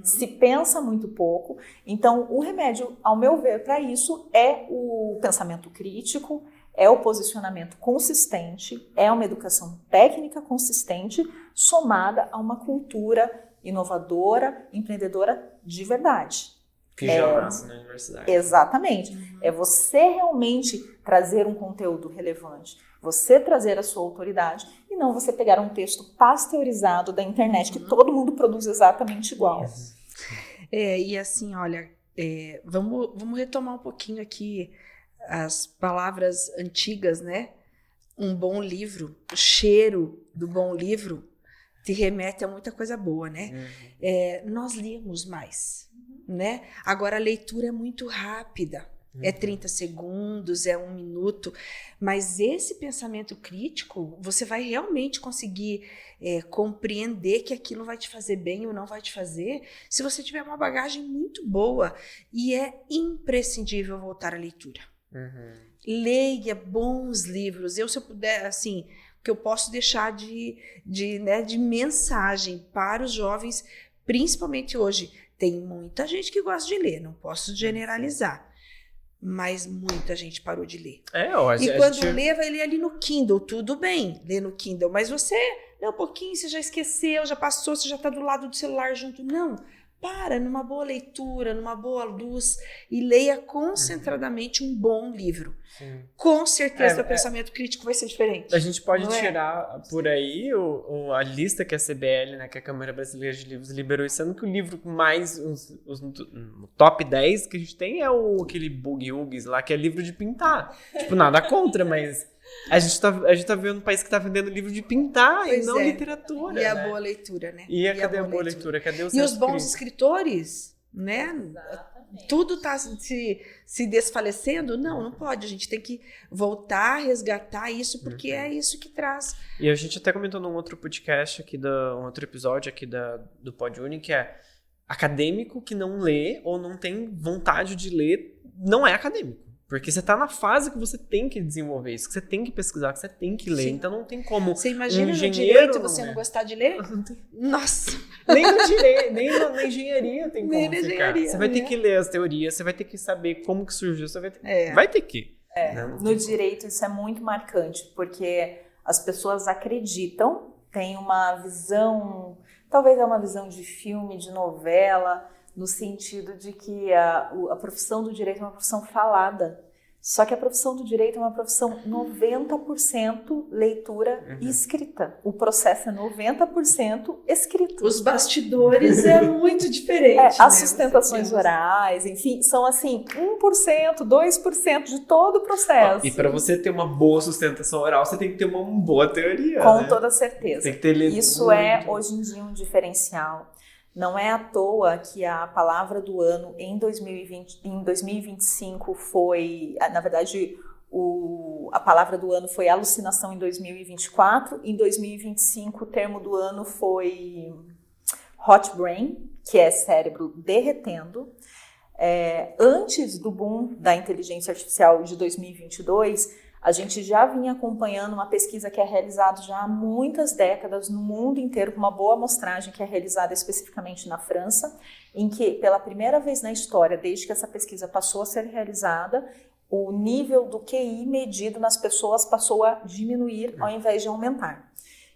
se pensa muito pouco. Então, o remédio, ao meu ver, para isso é o pensamento crítico, é o posicionamento consistente, é uma educação técnica consistente, somada a uma cultura inovadora, empreendedora de verdade. Pijamas na universidade. Exatamente. É você realmente trazer um conteúdo relevante, você trazer a sua autoridade e não você pegar um texto pasteurizado da internet que todo mundo produz exatamente igual. E assim, olha, vamos retomar um pouquinho aqui as palavras antigas, né? Um bom livro, o cheiro do bom livro te remete a muita coisa boa, né? Nós líamos mais, né? Agora a leitura é muito rápida, é 30 segundos, é 1 minuto, mas esse pensamento crítico, você vai realmente conseguir compreender que aquilo vai te fazer bem ou não vai te fazer, se você tiver uma bagagem muito boa, e é imprescindível voltar à leitura. Leia bons livros. Se eu puder, assim, que eu posso deixar de mensagem para os jovens, principalmente hoje, tem muita gente que gosta de ler, não posso generalizar, mas muita gente parou de ler. E quando lê, vai ler ali no Kindle, tudo bem, lê no Kindle, mas você lê um pouquinho, você já esqueceu, já passou, você já está do lado do celular junto. Não, para numa boa leitura, numa boa luz e leia concentradamente um bom livro. Sim. Com certeza seu pensamento crítico vai ser diferente. A gente pode Não é? tirar por aí a lista que a CBL, né, que é a Câmara Brasileira de Livros, liberou, sendo que o livro mais, o top 10 que a gente tem é aquele Boogie Woogies lá, que é livro de pintar. Tipo, nada contra, mas a gente tá vendo um país que tá vendendo livro de pintar Pois e não é. literatura, E a né? boa leitura, né? Cadê a boa leitura? Cadê o E senso os bons crítico? escritores, né? Tudo está se desfalecendo? Não pode. A gente tem que voltar, resgatar isso, porque é isso que traz. E a gente até comentou num outro podcast aqui, um outro episódio aqui do PodUni, que é acadêmico que não lê ou não tem vontade de ler, não é acadêmico. Porque você tá na fase que você tem que desenvolver isso, que você tem que pesquisar, que você tem que ler. Sim. Então não tem como Você imagina no engenheiro direito você não não é. gostar de ler? Nossa! Nem no direito, nem na engenharia tem como Nem na ficar. engenharia, Você vai ter né? que ler as teorias, você vai ter que saber como que surgiu, você vai ter, É. vai ter que. Né? No direito isso é muito marcante, porque as pessoas acreditam, tem uma visão, talvez é uma visão de filme, de novela, no sentido de que a profissão do direito é uma profissão falada. Só que a profissão do direito é uma profissão 90% leitura e escrita. O processo é 90% escrito. Os bastidores é muito diferente. As né? sustentações orais, enfim, são assim 1%, 2% de todo o processo. E para você ter uma boa sustentação oral, você tem que ter uma boa teoria. Com né? toda certeza. Tem que ter lido Isso muito. é, hoje em dia, um diferencial. Não é à toa que a palavra do ano em 2025 foi, na verdade, a palavra do ano foi alucinação em 2024. Em 2025, o termo do ano foi hot brain, que é cérebro derretendo. Antes do boom da inteligência artificial de 2022, a gente já vinha acompanhando uma pesquisa que é realizada já há muitas décadas no mundo inteiro, com uma boa amostragem que é realizada especificamente na França, em que, pela primeira vez na história, desde que essa pesquisa passou a ser realizada, o nível do QI medido nas pessoas passou a diminuir ao invés de aumentar.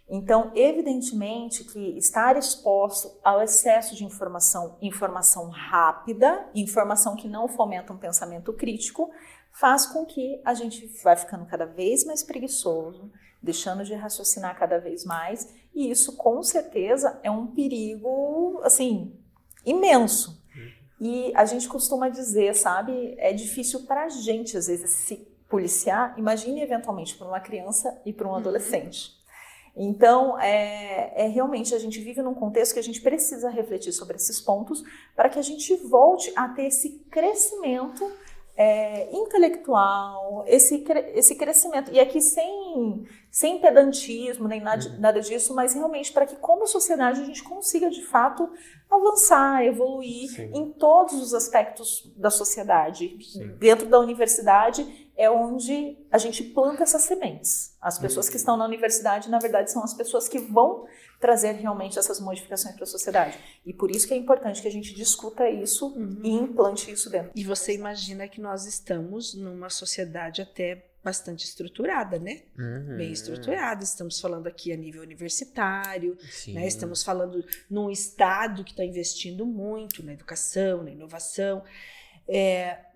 Então, evidentemente que estar exposto ao excesso de informação rápida, informação que não fomenta um pensamento crítico, faz com que a gente vai ficando cada vez mais preguiçoso, deixando de raciocinar cada vez mais, e isso com certeza é um perigo, assim, imenso. E a gente costuma dizer, sabe, é difícil para a gente, às vezes, se policiar, imagine eventualmente para uma criança e para um adolescente. Então, realmente, a gente vive num contexto que a gente precisa refletir sobre esses pontos para que a gente volte a ter esse crescimento intelectual, esse crescimento. E aqui sem pedantismo, nem nada disso, mas realmente para que, como sociedade, a gente consiga, de fato, avançar, evoluir Sim. em todos os aspectos da sociedade. Sim. Dentro da universidade é onde a gente planta essas sementes. As pessoas que estão na universidade, na verdade, são as pessoas que vão trazer realmente essas modificações para a sociedade. E por isso que é importante que a gente discuta isso e implante isso dentro. E você imagina que nós estamos numa sociedade até bastante estruturada, né? Bem estruturada. Estamos falando aqui a nível universitário, né? Estamos falando num estado que está investindo muito na educação, na inovação.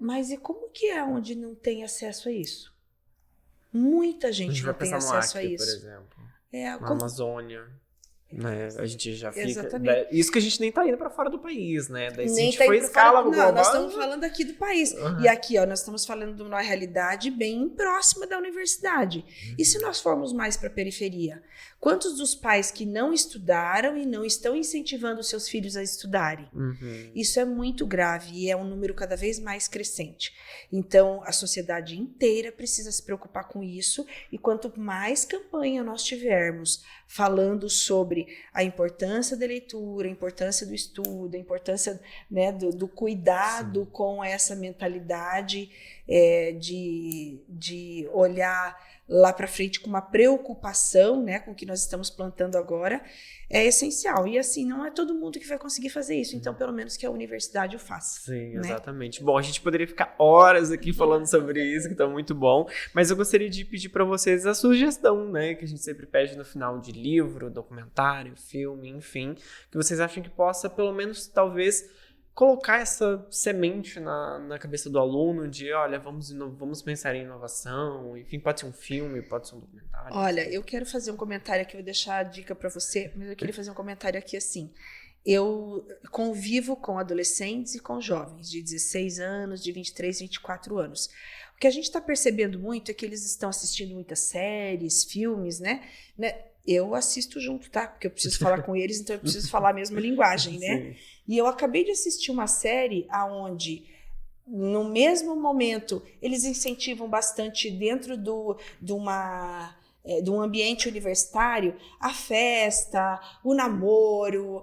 Mas e como que é onde não tem acesso a isso? Muita gente não tem acesso a isso. Por exemplo, na como... Amazônia. Né? A gente já fica. Exatamente. Isso que a gente nem tá indo para fora do país, né? Daí, se a Nem gente tá for indo pra escala fora- global. Não, nós estamos falando aqui do país. E aqui, ó, nós estamos falando de uma realidade bem próxima da universidade. E se nós formos mais para a periferia? Quantos dos pais que não estudaram e não estão incentivando seus filhos a estudarem? Isso é muito grave e é um número cada vez mais crescente. Então, a sociedade inteira precisa se preocupar com isso, e quanto mais campanha nós tivermos falando sobre a importância da leitura, a importância do estudo, a importância, né, do cuidado com essa mentalidade de olhar lá para frente com uma preocupação, né, com o que nós estamos plantando agora, é essencial. E assim, não é todo mundo que vai conseguir fazer isso, então pelo menos que a universidade o faça. Sim, né? exatamente. Bom, a gente poderia ficar horas aqui falando sobre isso, que tá muito bom, mas eu gostaria de pedir para vocês a sugestão, né, que a gente sempre pede no final de livro, documentário, filme, enfim, que vocês acham que possa, pelo menos, talvez, colocar essa semente na cabeça do aluno de, olha, vamos pensar em inovação, enfim, pode ser um filme, pode ser um documentário. Olha, eu quero fazer um comentário aqui, eu vou deixar a dica para você, mas eu queria fazer um comentário aqui assim. Eu convivo com adolescentes e com jovens de 16 anos, de 23, 24 anos. O que a gente está percebendo muito é que eles estão assistindo muitas séries, filmes, né? Eu assisto junto, tá? Porque eu preciso falar com eles, então eu preciso falar a mesma linguagem, né? Sim. E eu acabei de assistir uma série onde, no mesmo momento, eles incentivam bastante dentro de um ambiente universitário a festa, o namoro,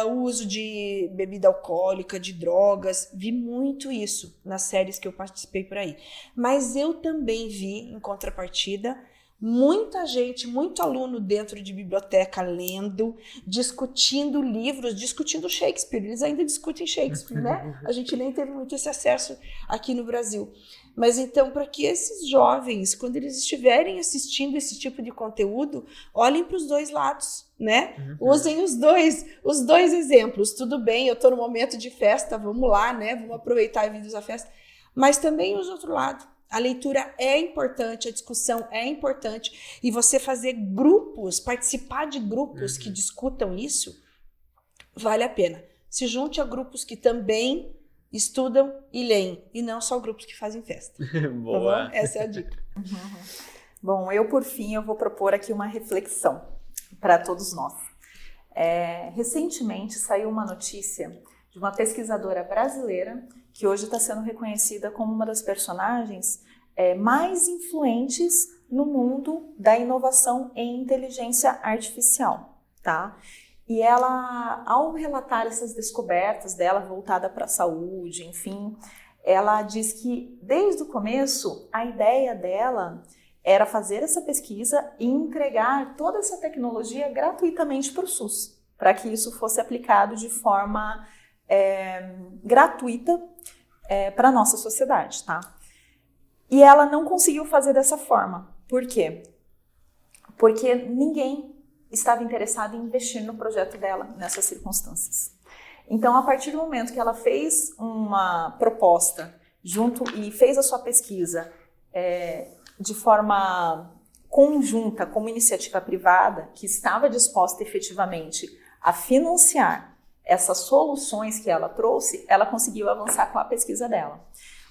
o uso de bebida alcoólica, de drogas. Vi muito isso nas séries que eu participei por aí. Mas eu também vi, em contrapartida, muita gente, muito aluno dentro de biblioteca lendo, discutindo livros, discutindo Shakespeare. Eles ainda discutem Shakespeare, né? A gente nem teve muito esse acesso aqui no Brasil. Mas então, para que esses jovens, quando eles estiverem assistindo esse tipo de conteúdo, olhem para os dois lados, né? Usem os dois exemplos. Tudo bem, eu estou no momento de festa, vamos lá, né? Vamos aproveitar e vir da festa. Mas também use o outro lado. A leitura é importante, a discussão é importante, e você fazer grupos, participar de grupos que discutam isso, vale a pena. Se junte a grupos que também estudam e leem, e não só grupos que fazem festa. Boa. Tá bom? Essa é a dica. Bom, por fim, eu vou propor aqui uma reflexão para todos nós. Recentemente saiu uma notícia de uma pesquisadora brasileira que hoje está sendo reconhecida como uma das personagens mais influentes no mundo da inovação em inteligência artificial, tá? E ela, ao relatar essas descobertas dela voltada para a saúde, enfim, ela diz que desde o começo a ideia dela era fazer essa pesquisa e entregar toda essa tecnologia gratuitamente para o SUS, para que isso fosse aplicado de forma gratuita para a nossa sociedade, tá? E ela não conseguiu fazer dessa forma. Por quê? Porque ninguém estava interessado em investir no projeto dela nessas circunstâncias. Então, a partir do momento que ela fez uma proposta junto e fez a sua pesquisa de forma conjunta com uma iniciativa privada que estava disposta efetivamente a financiar essas soluções que ela trouxe, ela conseguiu avançar com a pesquisa dela.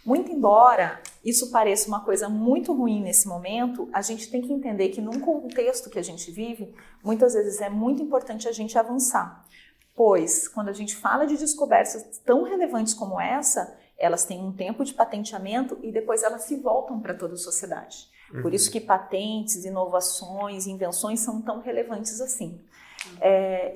Muito embora isso pareça uma coisa muito ruim nesse momento, a gente tem que entender que num contexto que a gente vive, muitas vezes é muito importante a gente avançar. Pois, quando a gente fala de descobertas tão relevantes como essa, elas têm um tempo de patenteamento e depois elas se voltam para toda a sociedade. Por isso que patentes, inovações, invenções são tão relevantes assim.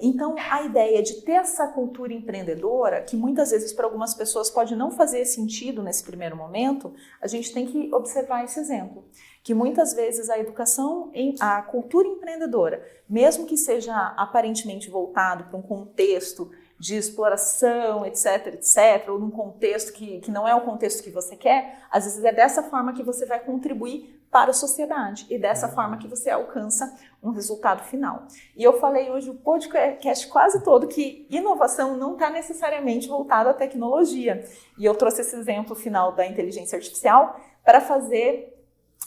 Então, a ideia de ter essa cultura empreendedora, que muitas vezes para algumas pessoas pode não fazer sentido nesse primeiro momento, a gente tem que observar esse exemplo. Que muitas vezes a educação, a cultura empreendedora, mesmo que seja aparentemente voltado para um contexto de exploração, etc, etc, ou num contexto que não é o contexto que você quer, às vezes é dessa forma que você vai contribuir para a sociedade e dessa forma que você alcança um resultado final. E eu falei hoje o podcast quase todo que inovação não está necessariamente voltada à tecnologia. E eu trouxe esse exemplo final da inteligência artificial para fazer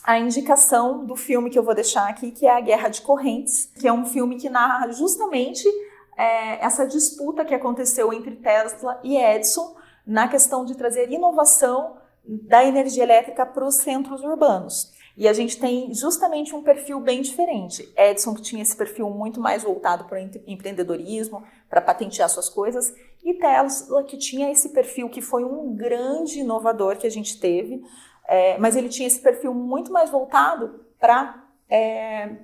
a indicação do filme que eu vou deixar aqui, que é A Guerra de Correntes, que é um filme que narra justamente essa disputa que aconteceu entre Tesla e Edison na questão de trazer inovação da energia elétrica para os centros urbanos. E a gente tem justamente um perfil bem diferente. Edison, que tinha esse perfil muito mais voltado para o empreendedorismo, para patentear suas coisas, e Tesla, que tinha esse perfil que foi um grande inovador que a gente teve, mas ele tinha esse perfil muito mais voltado para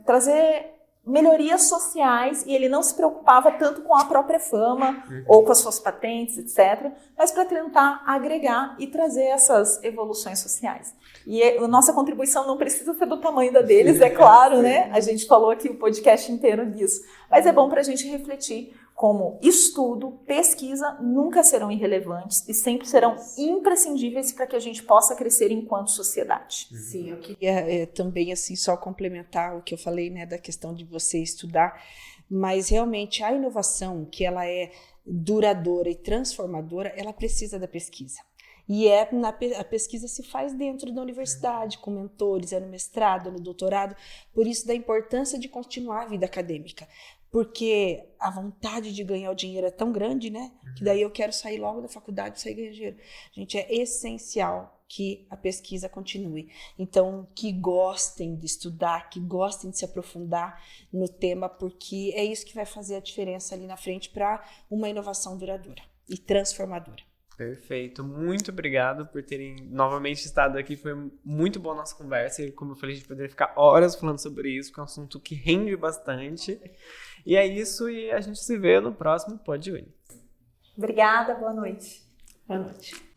trazer melhorias sociais e ele não se preocupava tanto com a própria fama ou com as suas patentes, etc., mas para tentar agregar e trazer essas evoluções sociais. E a nossa contribuição não precisa ser do tamanho da deles, é claro, né? A gente falou aqui o podcast inteiro disso, mas é bom para a gente refletir como estudo, pesquisa nunca serão irrelevantes e sempre serão imprescindíveis para que a gente possa crescer enquanto sociedade. Sim, eu queria também assim só complementar o que eu falei, né, da questão de você estudar, mas realmente a inovação, que ela é duradoura e transformadora, ela precisa da pesquisa. E a pesquisa se faz dentro da universidade, com mentores, no mestrado, no doutorado, por isso da importância de continuar a vida acadêmica. Porque a vontade de ganhar o dinheiro é tão grande, né? Que daí eu quero sair logo da faculdade e sair ganhando dinheiro. Gente, é essencial que a pesquisa continue. Então, que gostem de estudar, que gostem de se aprofundar no tema, porque é isso que vai fazer a diferença ali na frente para uma inovação duradoura e transformadora. Perfeito, muito obrigado por terem novamente estado aqui, foi muito boa a nossa conversa e como eu falei, a gente poderia ficar horas falando sobre isso, que é um assunto que rende bastante. E é isso, e a gente se vê no próximo Pod Uni. Obrigada, boa noite. Boa noite.